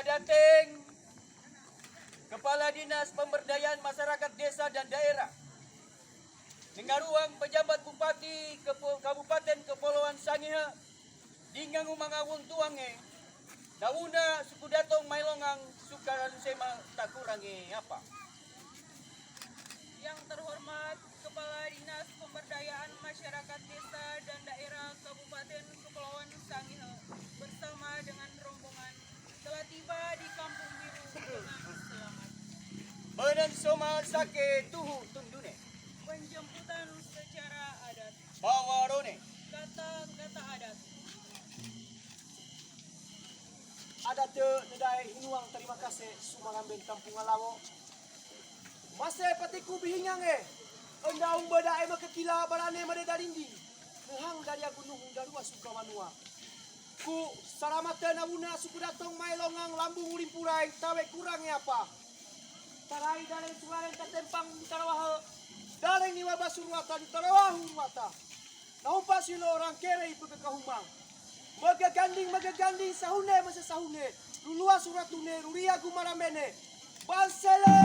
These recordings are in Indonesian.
Dating Kepala Dinas Pemberdayaan Masyarakat Desa dan Daerah mengaruang pejabat Bupati Kabupaten Kepulauan Sangihe dengan mangawun tuange dauna suku datong mailongang sukaran sema tak kurangi apa. Yang terhormat Kepala Dinas Pemberdayaan Masyarakat Desa dan Daerah Kabupaten Kepulauan Sangihe bersama dengan rombongan telah tiba di Kampung Biru dengan selamat. Menan soma sake tuhu tundune. Penjemputan secara adat. Bawarone. Kata-kata adat. Adat nedai hinuang terima kasih sumaramben Kampung Alawo. Masa patiku bihingang endaung beda makakila barane made darindi. Ngehang dari gunung darua sukamanua. Ku saramatan awuna suku datong mailongang lambung ulimpurai tawe kurangnya apa. Tarai dari sulayan katempang di tarawah. Dari niwa basurwata di tarawah urwata. Naumpa silo orang kere ibu kekahumang. Magaganding sahune masa sahune. Lulua surat tune ruria gumaramene. Bansele!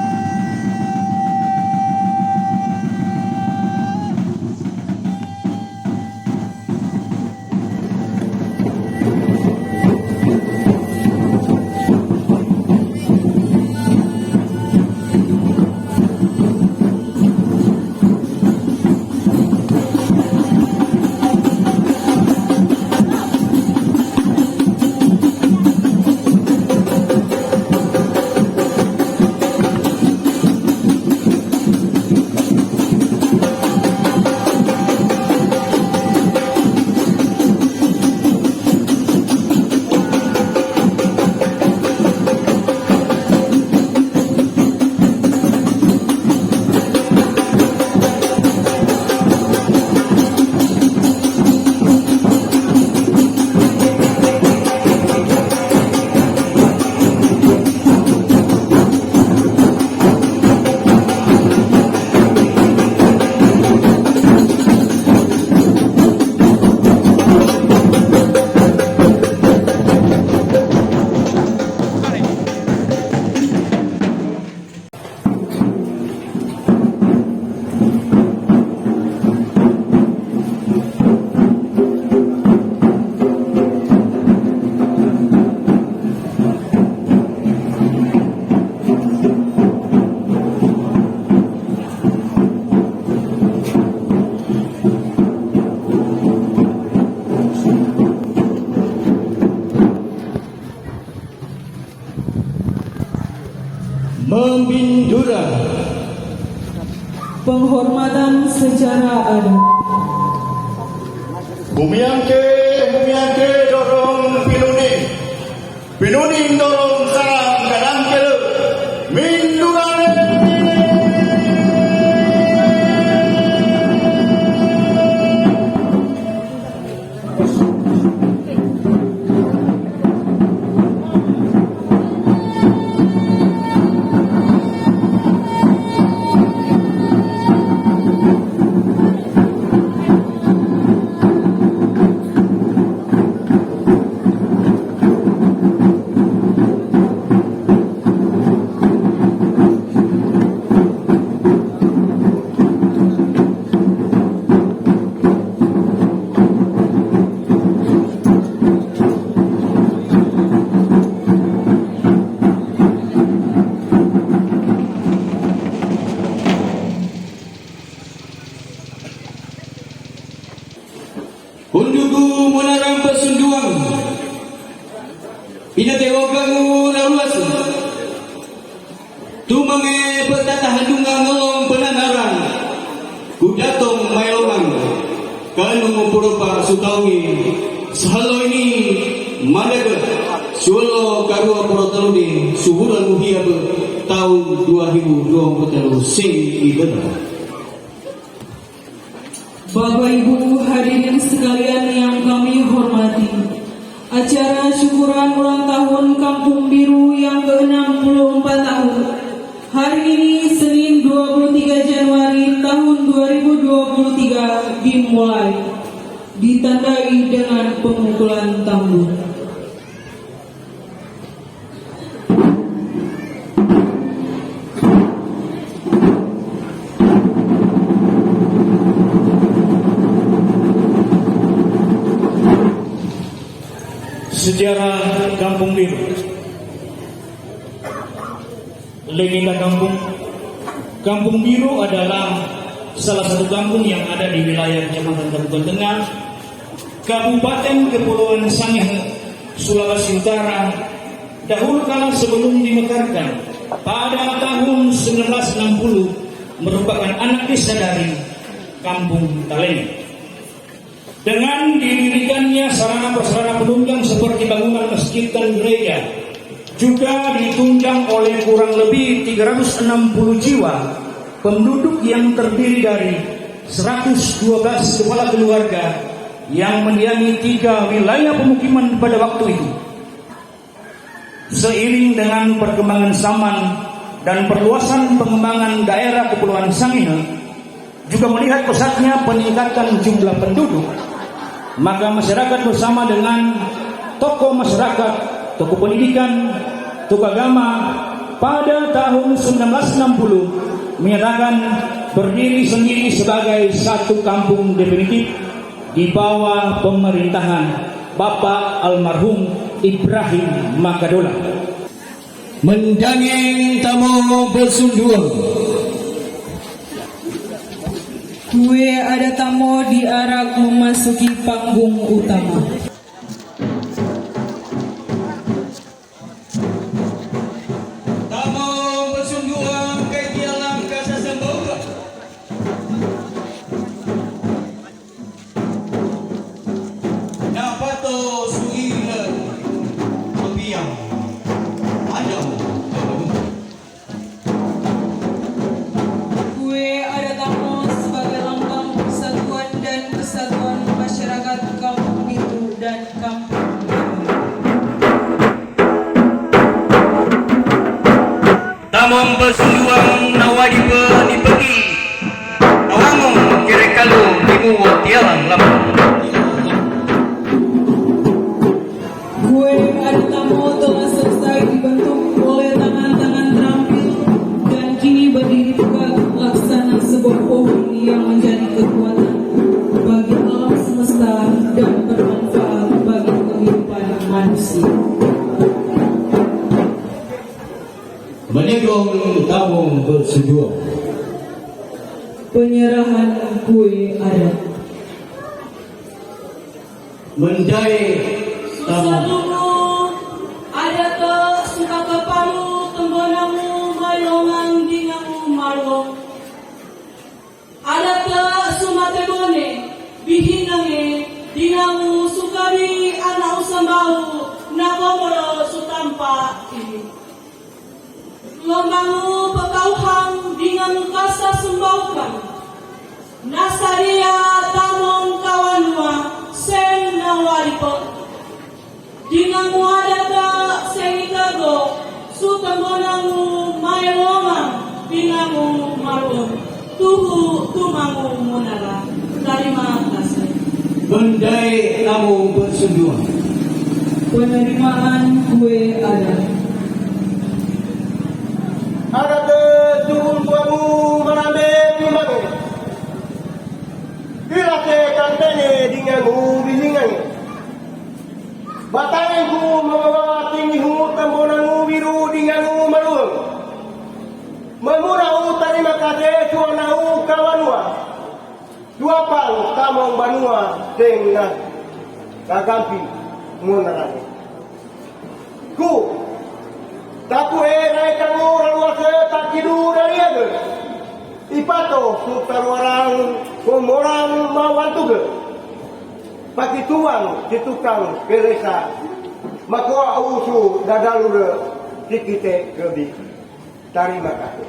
Membindura. Penghormatan secara adat. Bumiangke dorong Pinuni dorong sarang kadang kele. Mindurane. Kundugu menarang pesunduang ina tewogamu laluas tumange petata handunga ngolong penanaran kudatong mailongang kanu purupa sutaungi sahalo ini managa sulo karua poroteluni suburan muhia tahun 2023 sing ibena Bapak Ibu hadirin sekalian yang kami hormati, acara syukuran ulang tahun Kampung Biru yang ke-64 tahun hari ini Senin 23 Januari tahun 2023 dimulai, ditandai dengan pemukulan tambur. Sejarah Kampung Biru. Legenda Kampung Biru adalah salah satu kampung yang ada di wilayah Kecamatan Kabupaten Tengah, Kabupaten Kepulauan Sangihe, Sulawesi Utara. Dahulu kala sebelum dimekarkan pada tahun 1960 merupakan anak desa dari Kampung Taleni. Dengan didirikannya sarana prasarana penunjang seperti bangunan masjid dan gereja, juga ditunjang oleh kurang lebih 360 jiwa penduduk yang terdiri dari 112 kepala keluarga yang mendiami 3 wilayah pemukiman pada waktu itu. Seiring dengan perkembangan zaman dan perluasan pengembangan daerah Kepulauan Sangihe, juga melihat pesatnya peningkatan jumlah penduduk, maka masyarakat bersama dengan tokoh masyarakat, tokoh pendidikan, tokoh agama pada tahun 1960 menyatakan berdiri sendiri sebagai satu kampung definitif di bawah pemerintahan Bapak almarhum Ibrahim Makadola. Mendangeng tamu bersunduang. Kue ada tamu diarak memasuki panggung utama. Tamu bersunduang ke dalam kasa semboga. Napato suila mabiang. Adam. Kue ada tamu sebagai lambang persatuan dan kesatuan masyarakat Kampung Biru dan Kampung Tamang bersunduang nawadipa dipegi. Awangong kirekalu timu tialang lama. Kue ada tamu telah selesai dibentuk oleh tangan-tangan terampil dan kini berdiri tegak laksana sebuah pohon yang menjadi kekuatan bagi alam semesta dan bermanfaat bagi kehidupan manusia. Menegong tamu bersunduang. Penyerahan kue adat. Mendai tamu. Susadumu ada ke suka kepalu tembonamu malongan dingamu malong. Ada ke sumate bone bihinange dingamu sukari anak usambau nagomoro sutampa ini. Lombangu pekauhang dengan kasa sembaukan nasaria tamong kawanua sen nawaripo dengan muadada senitago sutambonamu maelongang bingamu marun tuhu tumangu munara. Terima kasih. Mendai tamu bersunduang. Penerimaan kue adat. Ada ke tuhun buamu merambe timbange. Ilate kantene dingamu bilingange. Batangku membawa tinggi hu tambonangu biru dingamu maluang. Memurau terima kasih tuanau kawanua. Dua pang kamong banua dengan kagampi munarane. Ku taku naik kamu raluase tak kidu dari ada. Ipato sutar orang pemorang mawantu ge. Pagi tuang di tukang keresa. Maka ausu dadalur dikite gebi. Terima kasih.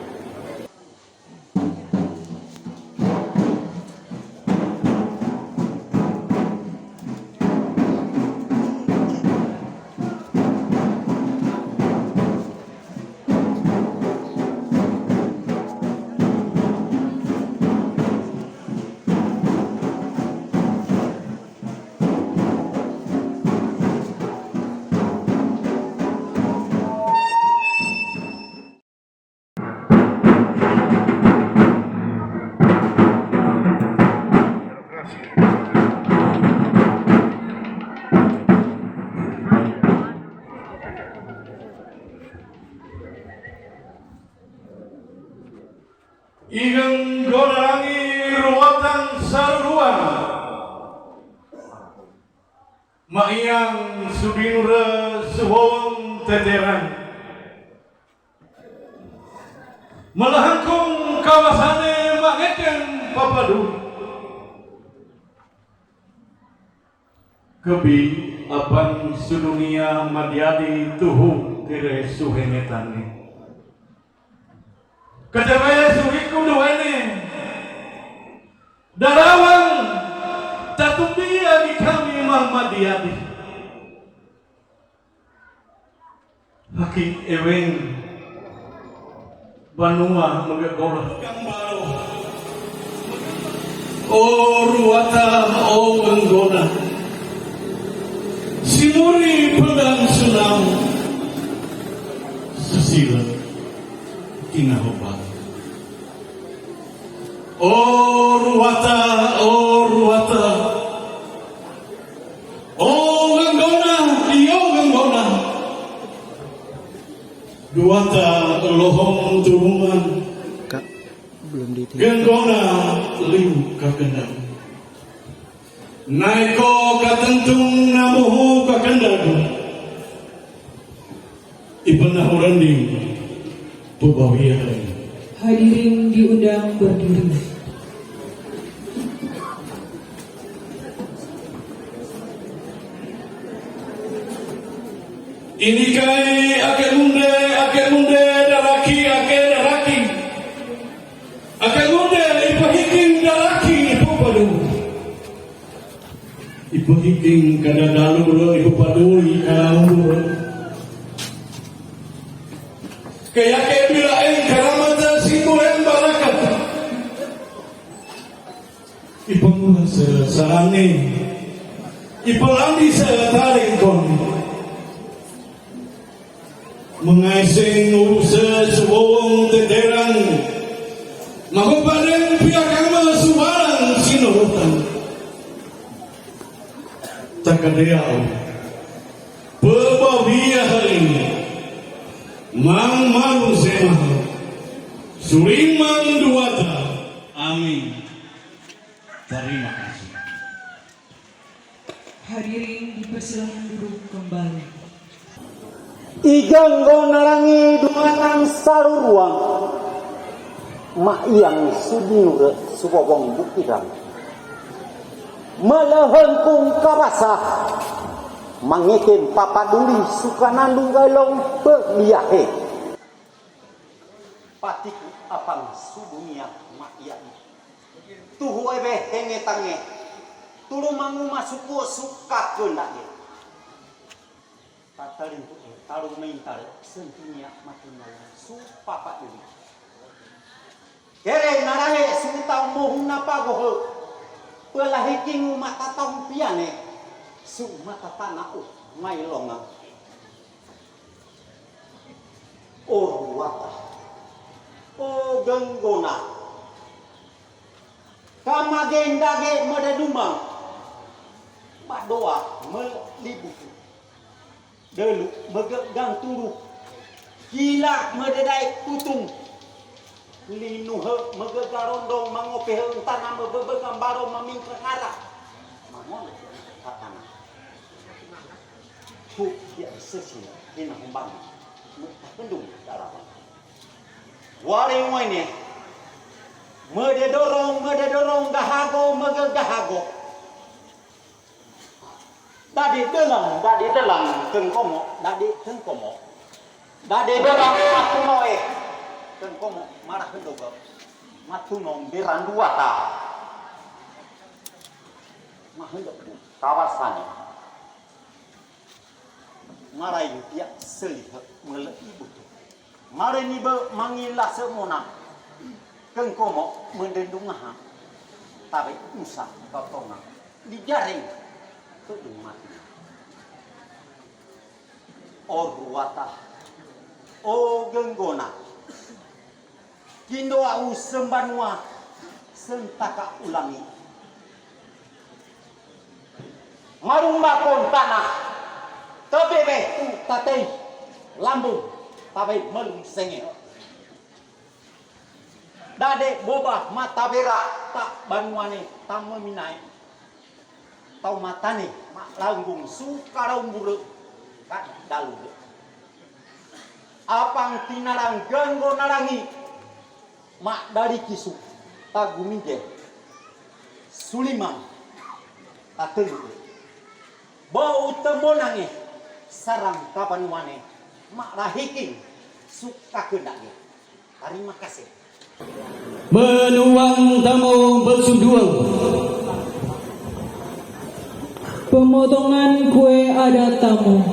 Maiyang Sudinura Suwong Teteran Melahangkung kawasane Mangeten Papadu Kebi Aban Sudunia Madiadi Tuhu Tire Suhengetane Kejabaya Suhiku Duene Darawang Tatumbia di kami Muhammadiyadi Hakik Eweng Banua Magagora Gambaro O Ruwata O Anggona Simuri Pedang Sunam Susila Kinahobat O Ruwata O Ruwata O Ganggona Dio Ganggona Duwata Lohong Turungan Kak, belum ditinggal. Ganggona Liu Kakendang Naiko Katentung Namuhu Kakendang Ibn Nahurandi Pubawiyah Hadirin diundang berdiri. Ini kai ake munde daraki ake munde ipahiking daraki ipupadu ipahiking kada dalu ipupadu ikau kaya ke bilaeng karamata simulen barakat ipangulah sarane ipalandi setaringkon mengaising usaha Suwong Teteran magupaden pihak agama subarang sinurutan takadayao pebawiyah hari ini mang malu semah suring mang duwata amin terima kasih. Hadirin dipersilakan duduk kembali. Iganggo narangi dumatang saruruang Maiyang Sudinura Suwong Bukidang Malahengkung kabasah Mangikin papaduli Sukanandung galong Berliahe Patiku apang sudunia Maiyang Tuhu ebe henge tange Tulumangu masuku suka kendake Tatalin tu taruh mental sentinya makinala su papa ini. Kere narahe su tau mohuna pagoh. Pelahiking mata tau piane su mata tanah mai longa. O ruwata. O ganggona. Kamagendage madadumang. Badoa melibutu. Delu megang turu gila mededai kutung linuhe megegarondong mangope hentana mebebegang baro mamingke ngara mamon katana hu dia sesina dina humbang pendung darapan waring waine mededorong gahago megegahago Dadi delang tengkomo, dadi tengkomo, dadi delang matunoe, tengkomo marah kendoga, matunong biranduata, mahendok kawasan, marai dia selihat meleki butuh, marai nibe mangilah semona, tengkomo mendendungah, tapi usah potongan, dijaring. Tudung mati. O ruwata, o ganggona, kindo au sembanua, sentaka ulangi. Marumba tanah, tebebe tu tatei, lambung, tabai melung senge. Dade boba mata bera tak banuane tak meminai. tau matane mak langgung sukarong buru kan dalu apang tinarang ganggo narangi mak dari kisu tagumige sulimang atelu bau temonange sarang kapan wane mak rahiking suka kendake. Terima kasih. Menuang tamu bersunduang. Pemotongan kue ada tamu.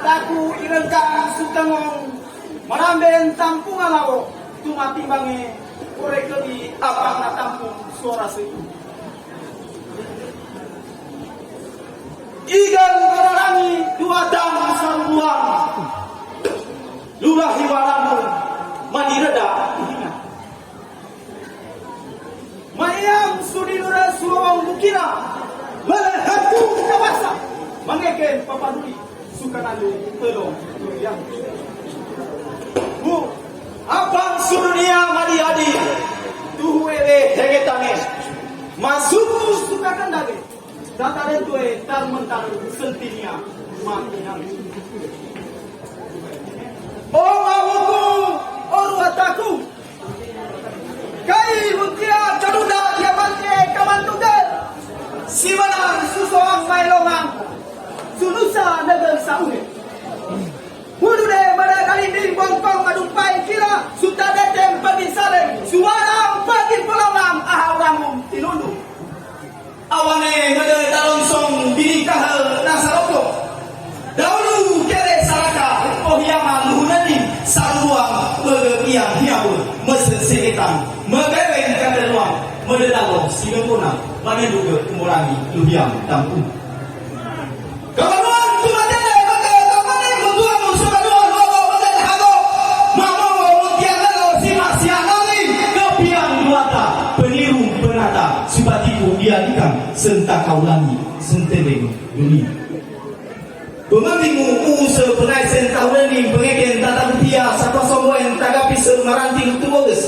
Daku irengkang sutengong maramben tampung alawo tumati bange korek lebih apa na tampung suara sih igan kararangi dua dam sarbuang lurah hiwalamu mani reda ingat mayang sudi lurah suawang bukira lelehatku kawasa mangeken papaduli sukanalu telong yang bu abang surunia madi adi tuh ele hegetane masuk suka kandale data dan tuh tar mentar sentinia makinang oh awuku orwataku kai mutia caruda diamante kamantugal simanang susoang mailongang sunusa negeri saune Hudude pada kali ini bongkong madumpai kira sudah datang pagi sare suara pagi pelongang ahawangum tinundu awane ngade dalonsong binikah nasaroko dahulu kere saraka pohiyama luhunani saruang megepiang hiaul mesen segetan megeweng kandeluang mededalo sinempuna maneluge umurangi luhiang tampung kawan tumatene subatiku diadikan sentak kaulangi senteleng dunia pemabingu uuse penai sentaulangi pengeken tata butia sakwa somboen tagapi semaranting tuboges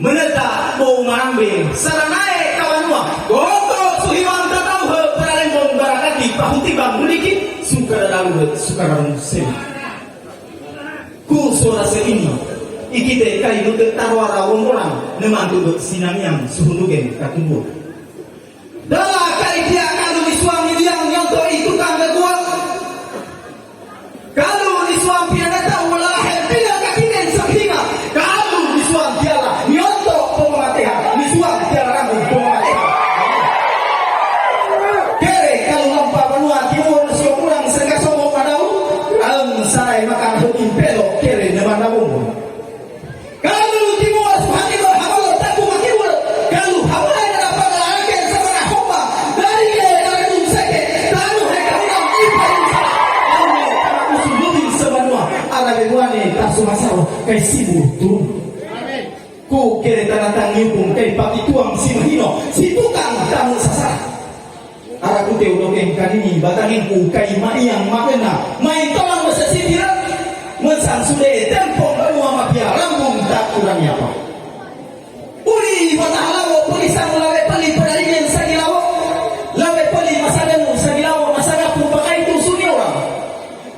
meneta bau marambe saranae kawanua goko suhiwang tatau he peralembong barakati pahuti bang muliki sukarang sen ku suara ini ikite kali nutek tarwara wongorang nemantu sinamiang suhunugen katumbuh dala kali dia kalau disuami yang nyonto itu kan keguang kalau disuami piana tahu lahir dia kakinen sakinga kalau disuami dia lah nyonto pemangateha disuami dia rambut pemangateha kere kalau lampa benua timur sio kurang sengka somong padau alam sarai makan hukim pelo kere neman nabung kalau timur suhani berhamil tak kumakiwul kalau hawai dan apa lagi sama nak hamba dari dari unsake taruh hekam ipai kalau usul lebih sebanua ala beguane tak sumasaro kai sibu turun ku kere tanatang nyupung kai pati tuang si mahino si tukang tamu sasar ara ku teu dokeng kanini batangin ku kai maiang makena mai tolong mesesitiran mensan sudah tempong benua mafia lambung tak kurang jalannya apa? Uri matahalawo puli sang lawe pali padaringen sa gilawo. Lawe pali masagamu sa gilawo masaga pun pakai itu sunyi orang.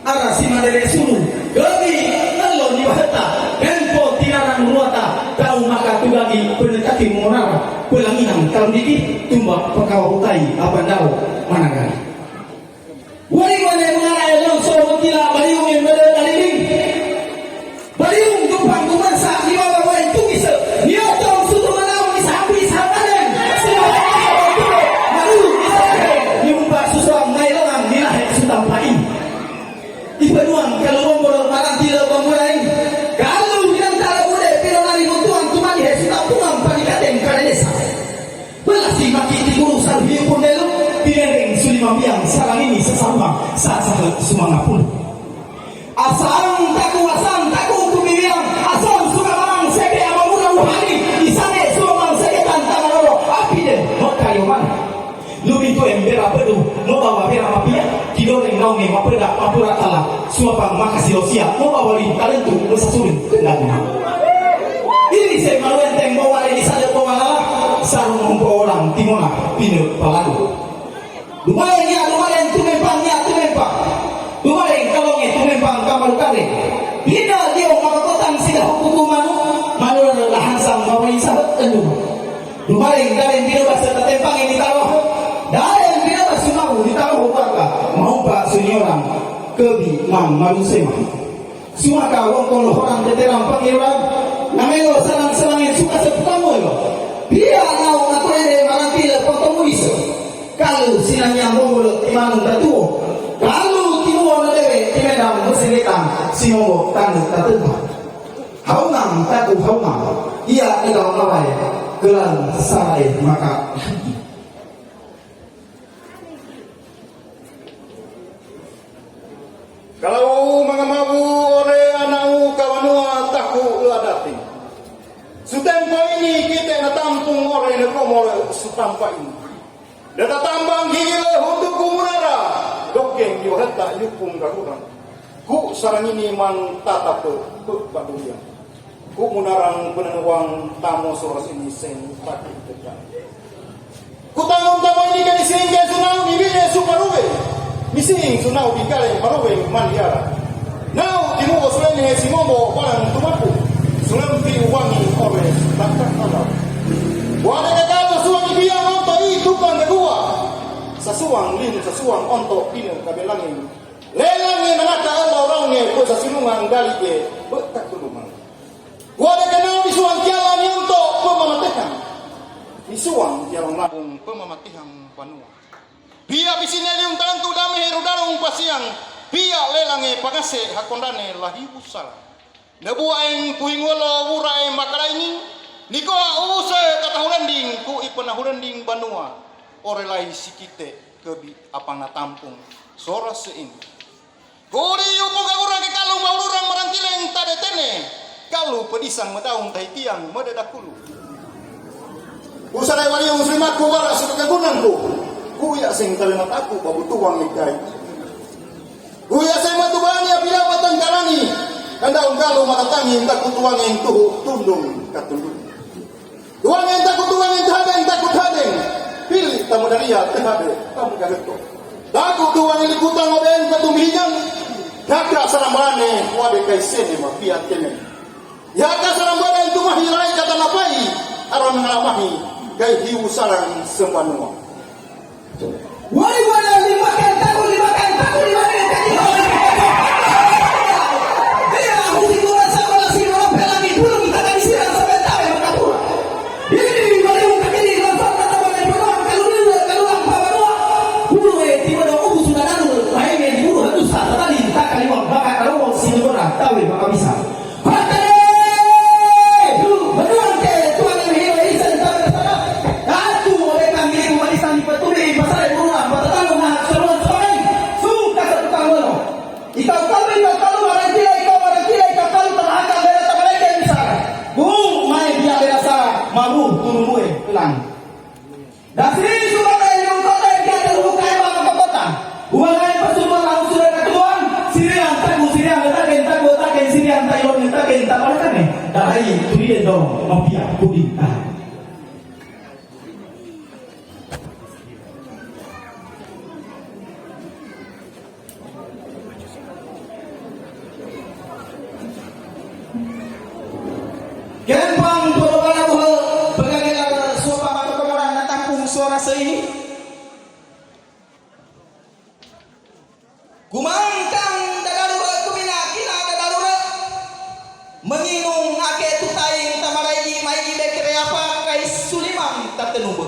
Ara si madere sunu. Gabi nalo di bahata. Tempo tinarang ruata. Kau maka tugangi pendekati mengonara. Pelanginan kalau dikit tumbak pekawahutai abandao managai. Wali-wali mengarai langsung berkila baliung yang berada dari baliung tumpang kumansa di bawah wali itu bisa dia tahu suatu menau di sapi sahabadan selamat itu baru bisa diumpat sesuatu ngailangan di lahir sutam pain di penuang kalau rombol marang tidak bangunan kalau bilang tak boleh pero lari mutuan tuman di sutam tuang panikaten kada desa belasi maki di guru salbi pun delu tineng sulima biang sarang ini sesama saat semangat pun asam taku kumibiang asam suka mang seke amamuna muhani isane suamang seke tantang loro api deh hokayo man lumito embera bedu mo bawa bera mapia kidoreng naunge mapeda mapura tala suapang makasih osia mo bawa li talentu mesasurin kendaguna ini saya maluenteng bawa ini saja pemangala sarung mongko orang timona pine palagu lumayan tumempang lumayan kalonge tumempang kamalu kare bina dia makakotang sila hukuman malu lahan sang mawai sahabat enu lumayan dalen bina bahasa tetempang ini taruh dalen bina bahasa mau ditaruh warga mau pak sunyoran kebi mang malu sema suaka wongkol orang teterang pangiran namelo sarang-sarangin suka seputamu yo dia nau ngakurede marantila potong iso kalau sinanya mongol imanung datuo kalau timuo na dewe timedang musinetan simomo tanu tatempa haunang taku haunang ia ikaw naway gelan saray maka kalau mga mabu ore anau kawanua taku ladati sutempo ini kita natampung ore nekomore sutampa ini data tambang gila untuk kumunara dokeng yoheta yupung garuran ku sarang ini man tatap baduya ku munarang penenuang tamo soras ini sen pati tegak ku tanggung tamo ini kan ising ke sunau bibine suparuwe mising sunau bikale paruwe mandiara nau timu sulene simomo barang tumaku sulempi wangi ore taktak nala wala kagalo suang ibiang onto itu kan kedua sasuang onto pina kabelangin lelangin manaka Allah orangnya ko sa sinungan galige betak tulungan wala kanao bisuang kialan onto pemamatihan bisuang kialang labung pemamatihan panua pia bisineli un tantu dame herudarong pasiang pia lelange pagase hakondane lahibu sala nebuaeng puingolo wurai makaraini niko use katahurending ku ipanahurending banua orelai sikite kebi apanga tampung sora sein gori yupo gagurang ke kalung maururang marantileng tadetene kalu pedisang madaung tahitiang madadakulu usarai wali muslimatku wala sekagunanku ku ya sing kalimat aku babutuang ikai ku ya sing matubani apila batang kalangi kandaung kalu matatangi takut tuangin tuh tundung katundung tuangin takut tuangin takut hadeng pilih tamu dari ya tehade tamu gageto takut tuangin ikutang oben patumbihinang Yaka sarambane wade kai sene ma pia tene. Yaka sarambane itu mahi rai kata napai aron ngalamahi kai hiu sarang sembanua. Wali wala lima kan tahu lima kan dia aku dikuras sama si orang pelami dulu kita kan sirang sampai tahu yang kapur. Ini wali untuk ini langsung kata bagi peluang kalau apa banua. Dulu tiba dong aku sudah lalu main dulu harus satu kali tak kali bakal kalau si orang tahu maka bisa. Dan sini sudah ada yang kota yang kita terbuka bangga ke kota. Bukan persembahan sudah ketuan. Sini yang tahu sini yang taken sini yang tahu yang taken tak boleh kan? ne dai tuli do mafia kudi Kempang purwana buhe pegangela sopa makomoran na tampung suara seini. Kumangkang dadarura kumina kina dadarura menginung ake tutaing tamarai maigi bekere apa kai sulimang tatenubu.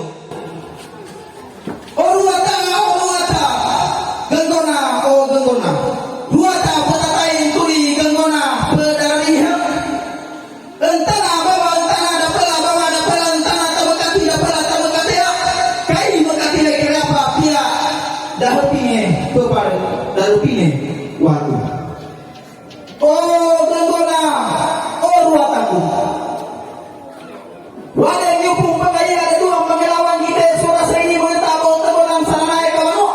Oruata genggona o genggona. Ruata patatain tuli genggona pedariha. Entana bawa entana dapela entana tabakati dapela tabakatia kai makati lekere apa pia dahopine pepar darupine watu oh genggona oh ruataku wale nyupung pakai ada dua pengelawan kita suara saya ini mengetabo tebolang sana kawano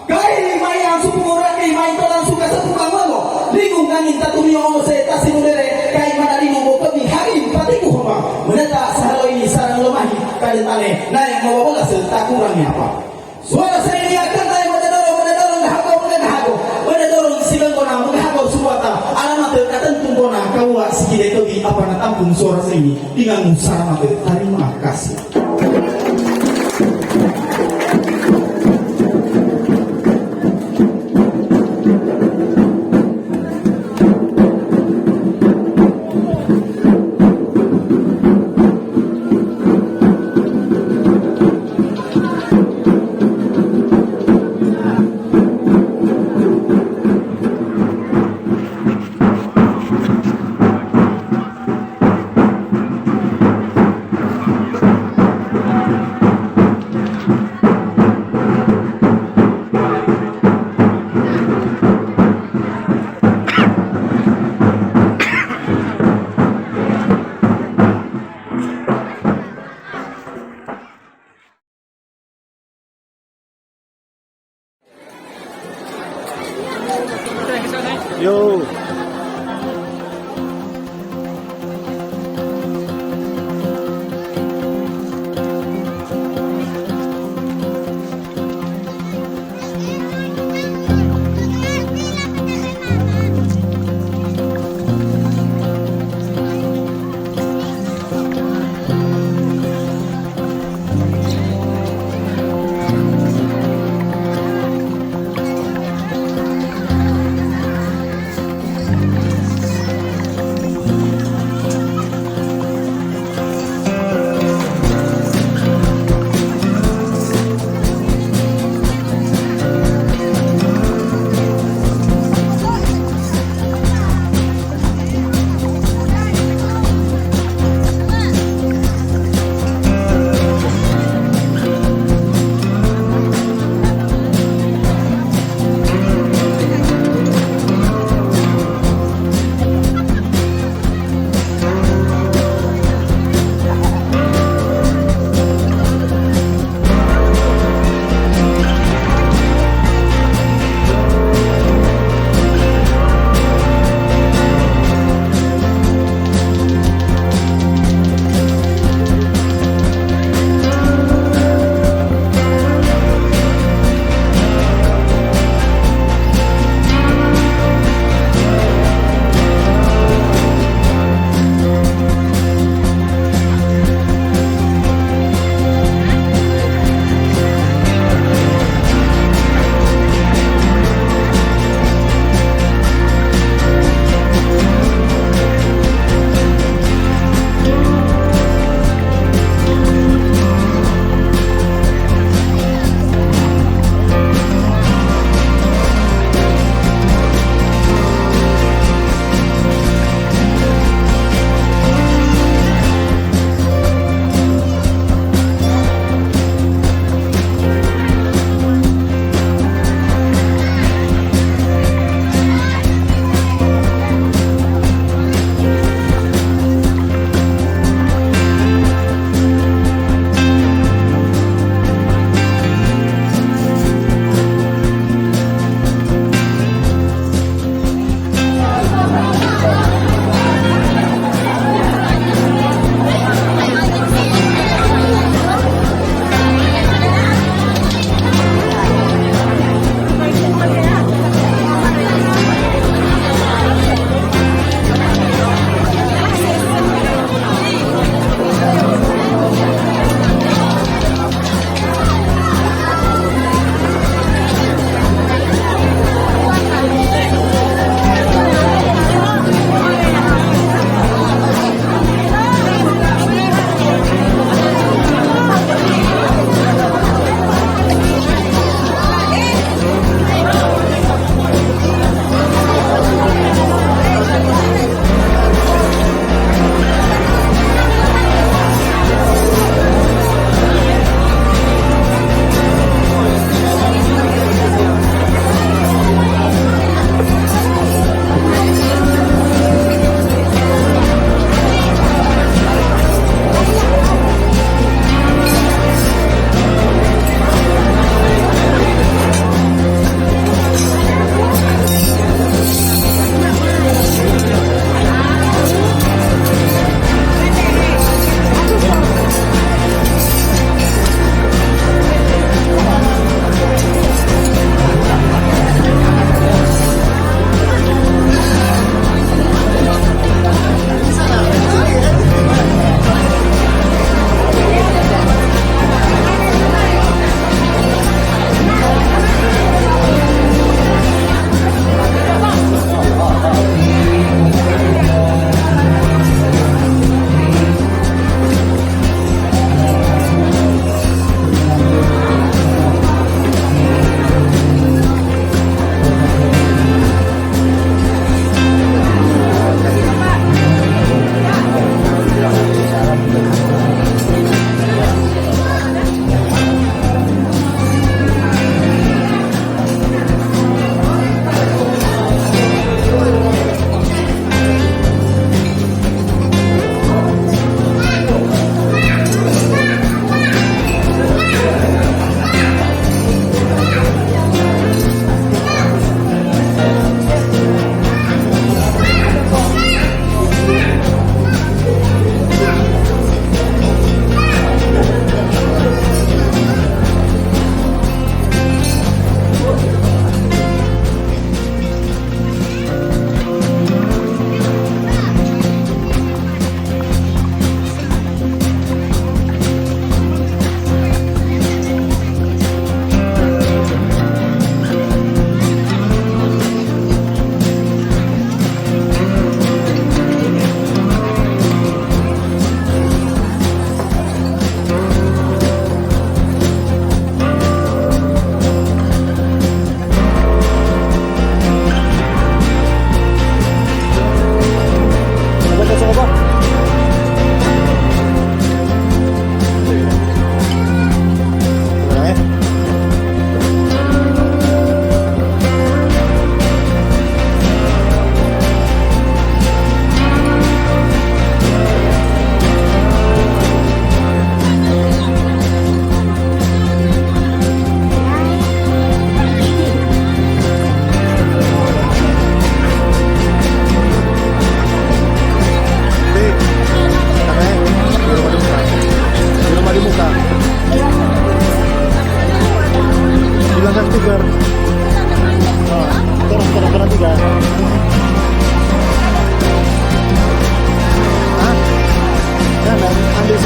kai mayang suku murani main tolan suka sepulang malo lingung angin tatumio se tasimudere kai madari kami hari patiku homa meneta sahalo ini sarang lemahi kadentane naik mawabola serta kurangnya apa suara saya ini akan naik menedorong menedorong silengkona menghagau suwata alamat katentung kona kawa sikide togi apa na tampung suara saya ini tinggal musara terima kasih.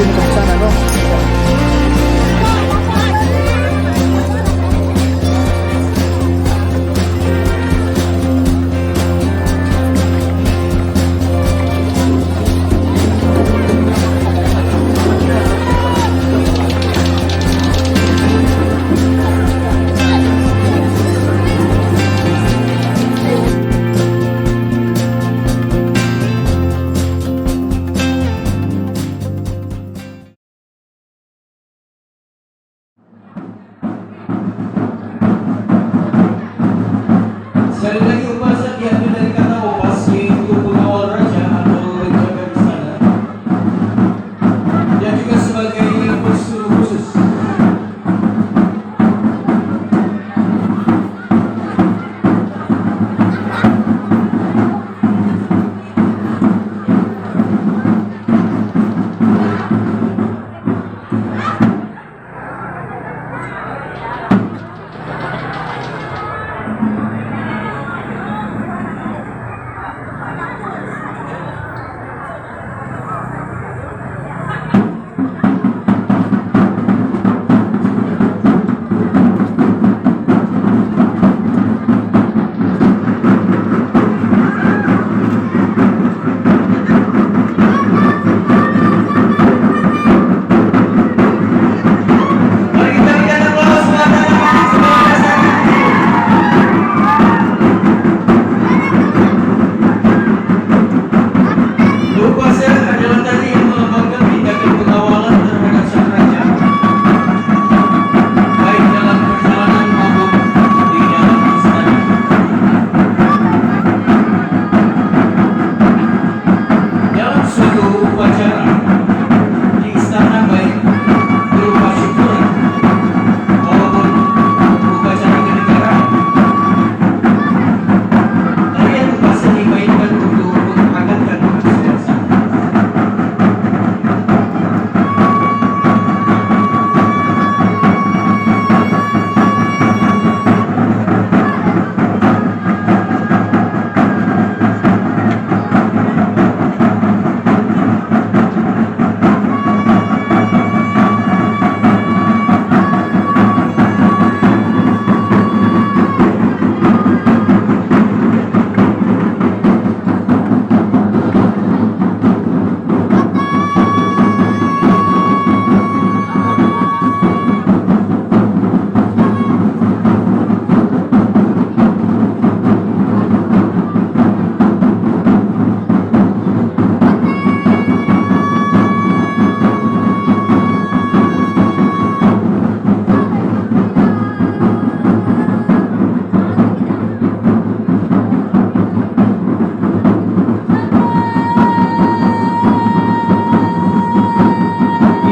sini ke sana, no? Sekali lagi upasan diambil dari kata upas, yaitu pengawal raja atau penjaga istana, dan juga sebagai pesuruh khusus. Mari kita berikan aplaus buat anak-anak semua dasar ini. Upasan adalah tadi yang melambangkan tindakan pengawalan terhadap sang raja, baik dalam perjalanan maupun di dalam istana. Dalam suatu upacara di istana, baik berupa syukuran maupun upacara kenegaraan, tarian upasan dimainkan untuk menghangatkan suasana.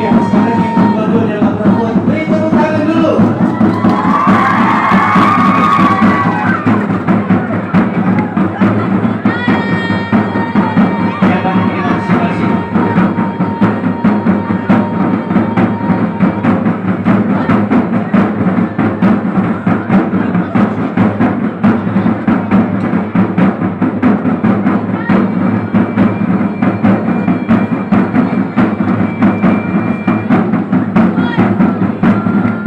Ya, sekarang yang kedua adalah perempuan. Beri tepuk tangan dulu. Siapa yang masing-masing?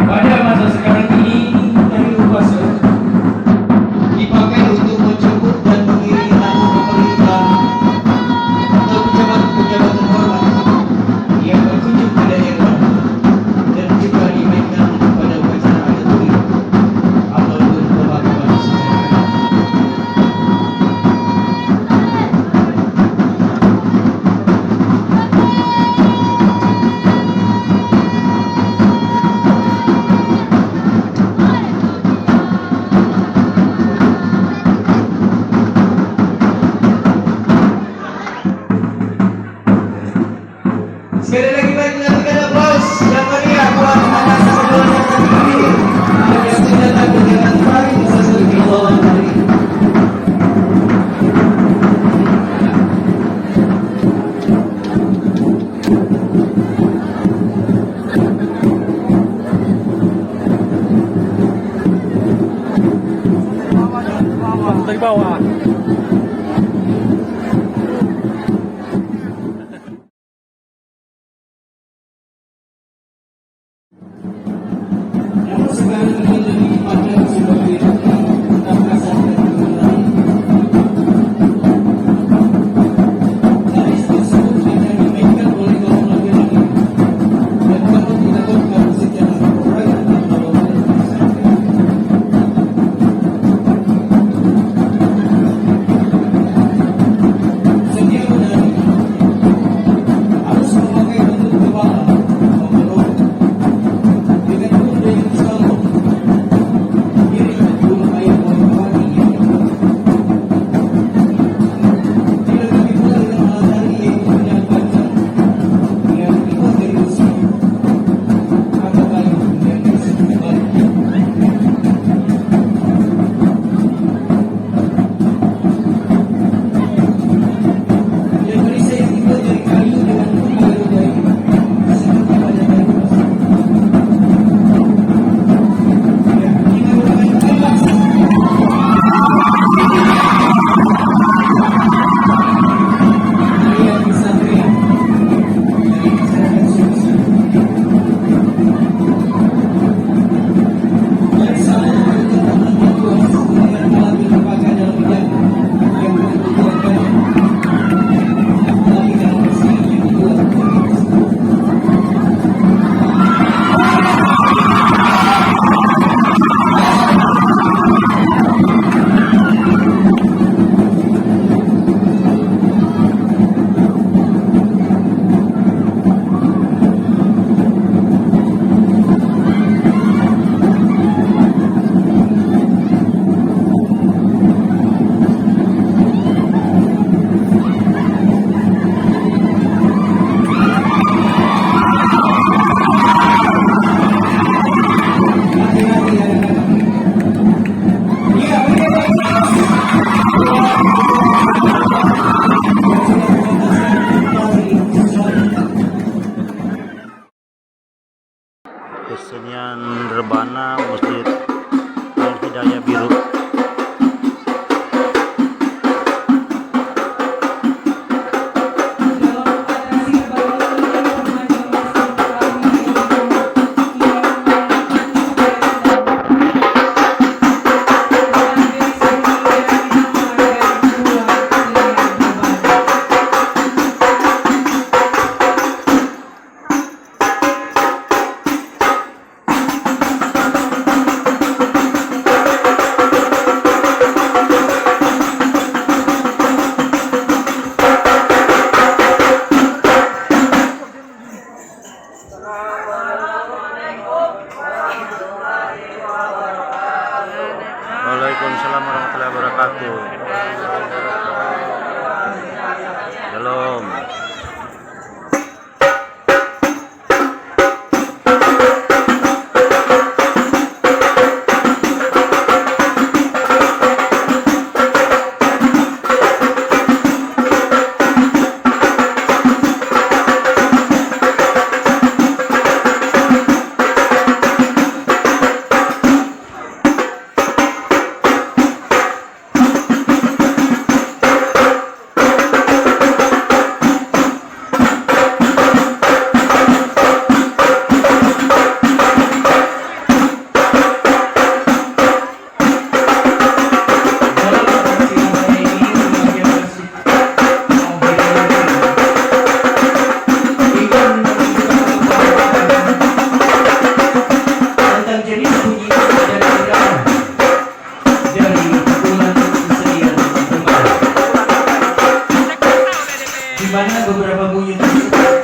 Pada masa sekarang ini, tari upasan dipakai untuk menjemput dan mengiringi tamu pemerintah atau pejabat-pejabat terhormat yang berkunjung ke daerah, dan juga dimainkan pada upacara adat bumi ataupun pemakaman secara adat. Sekali lagi baik mengaturkan aplaus yang meriah buat anak sekolah yang terpilih yang sudah takut dengan paling sesuai bawah hari. Dari bawah. kesenian rebana Masjid Al Hidayah Biru. Waalaikumsalam warahmatullahi wabarakatuh. Shalom. Beberapa bunyi tersebut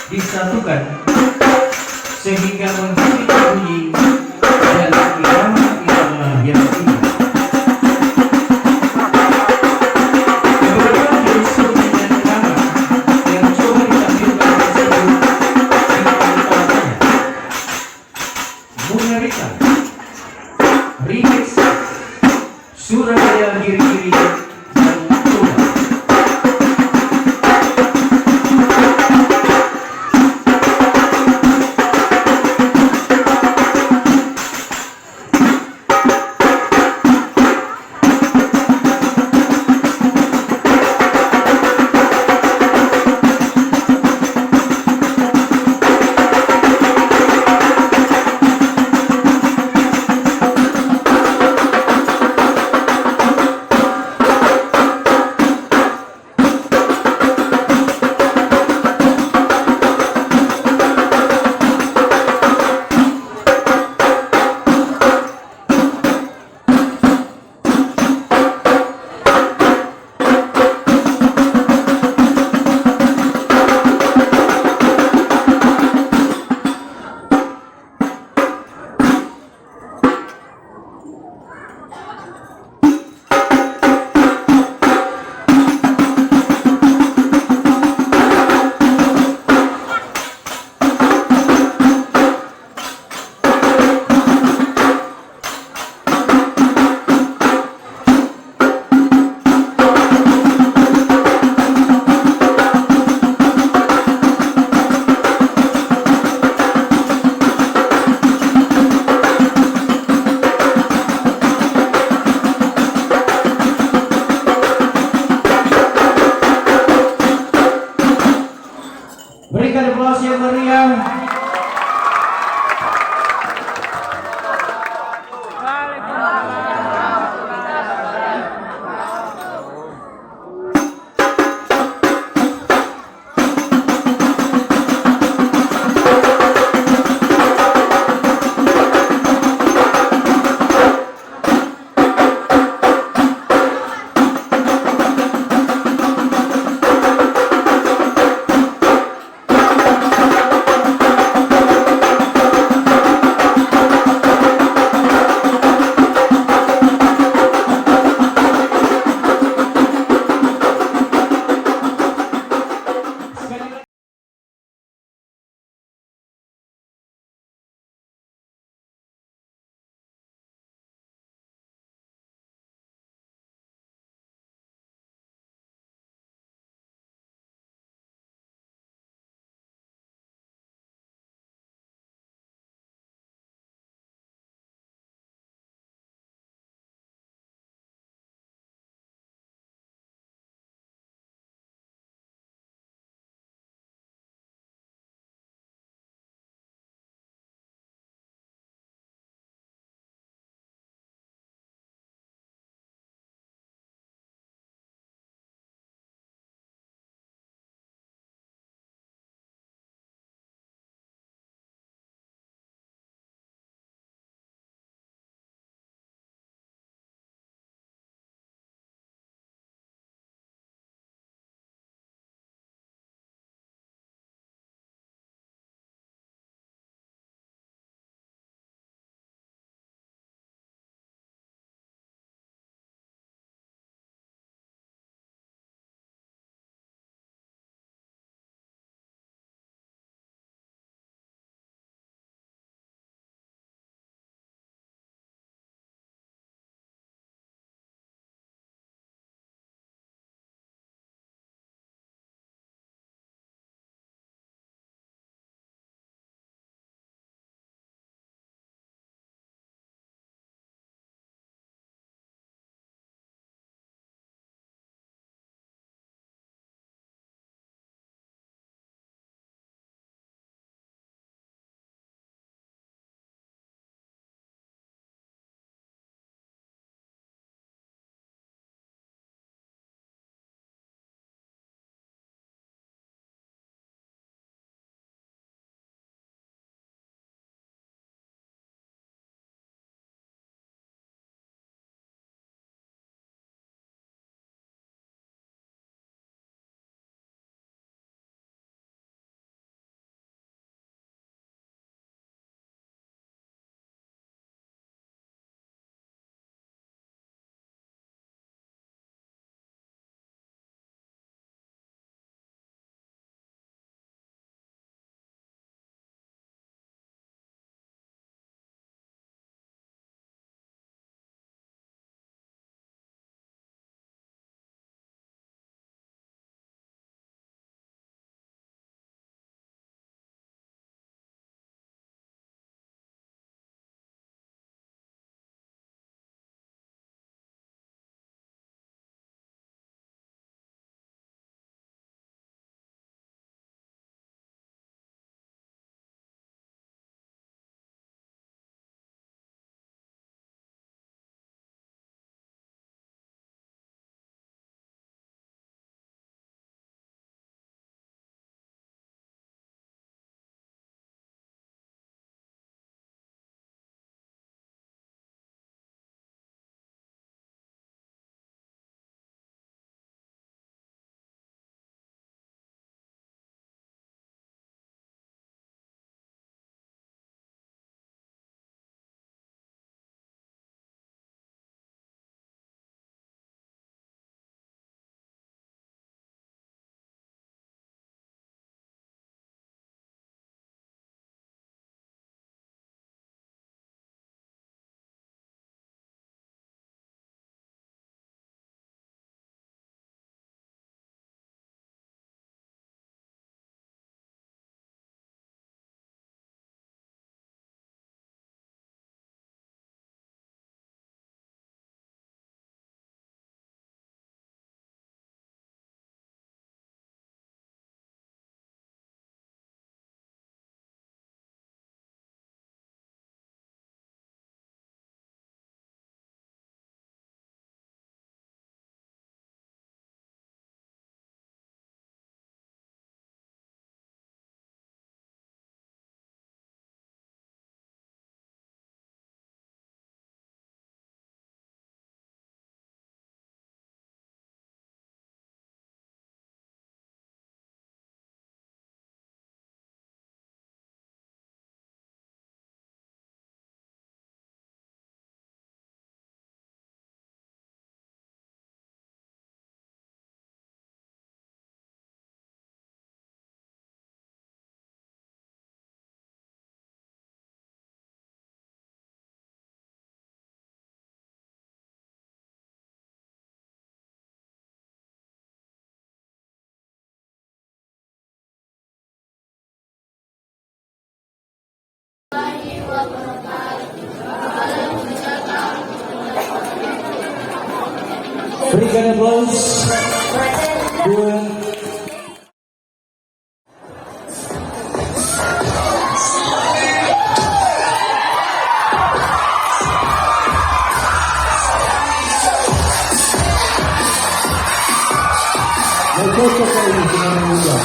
disatukan sehingga menghasilkan bunyi dan irama yang tinggi. Beberapa jenis bunyi dan irama yang coba ditampilkan tersebut diantaranya Munarika, Remix, Surabaya Giri-Giri, dan Toba. Berikan aplaus yang meriah. Berikan aplaus buat cocok kali dengan muda.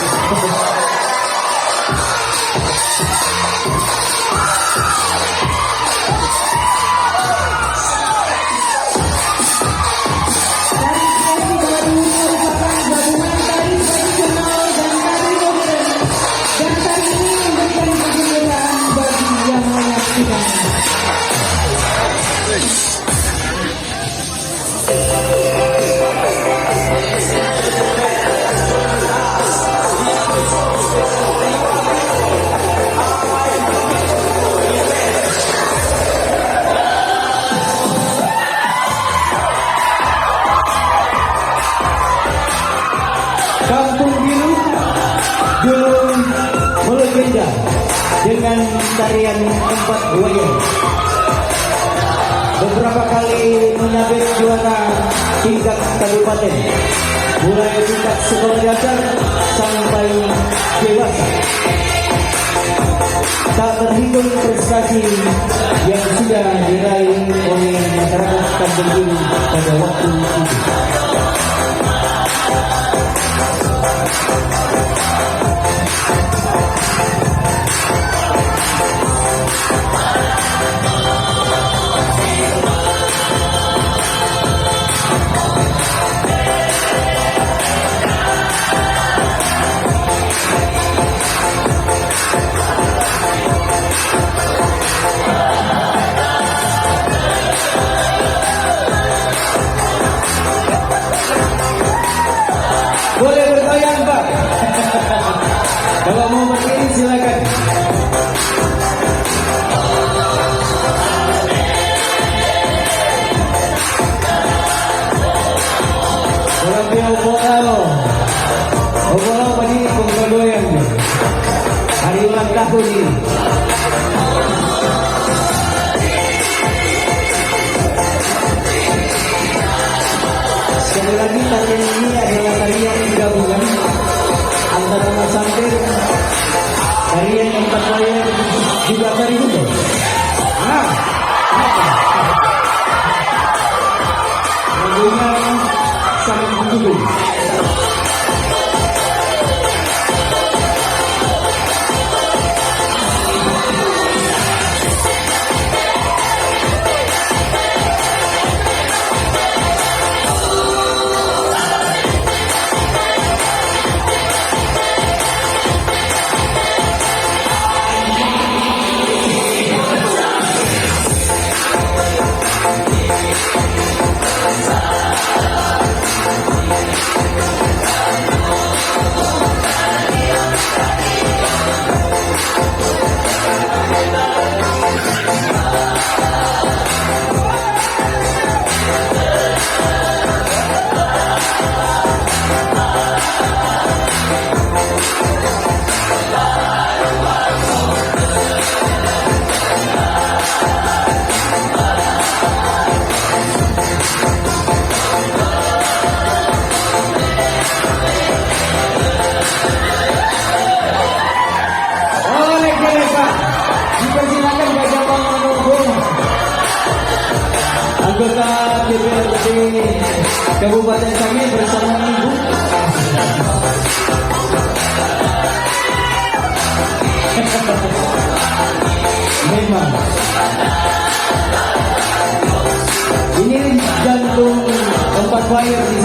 Kampung Biru belum melegenda dengan tarian empat wayang. Beberapa kali menyabet juara tingkat kabupaten, mulai tingkat sekolah dasar sampai dewasa. Tak terhitung prestasi yang sudah diraih oleh masyarakat Kampung Biru pada waktu itu. Boleh bergoyang, Pak. Kalau mau berdiri silakan. Kalau dia obolao berdiri kung bergoyang. Hari ulang tahun ini. Sekali lagi tarian ini adalah tarian gabungan antara Masampir, tarian empat wayang juga tari hukum. Lagunya sangat mendukung. Dipersilakan Bapak Manogo, anggota DPRD Kabupaten Sangihe bersama Ibu. Memang ini jantung empat wayang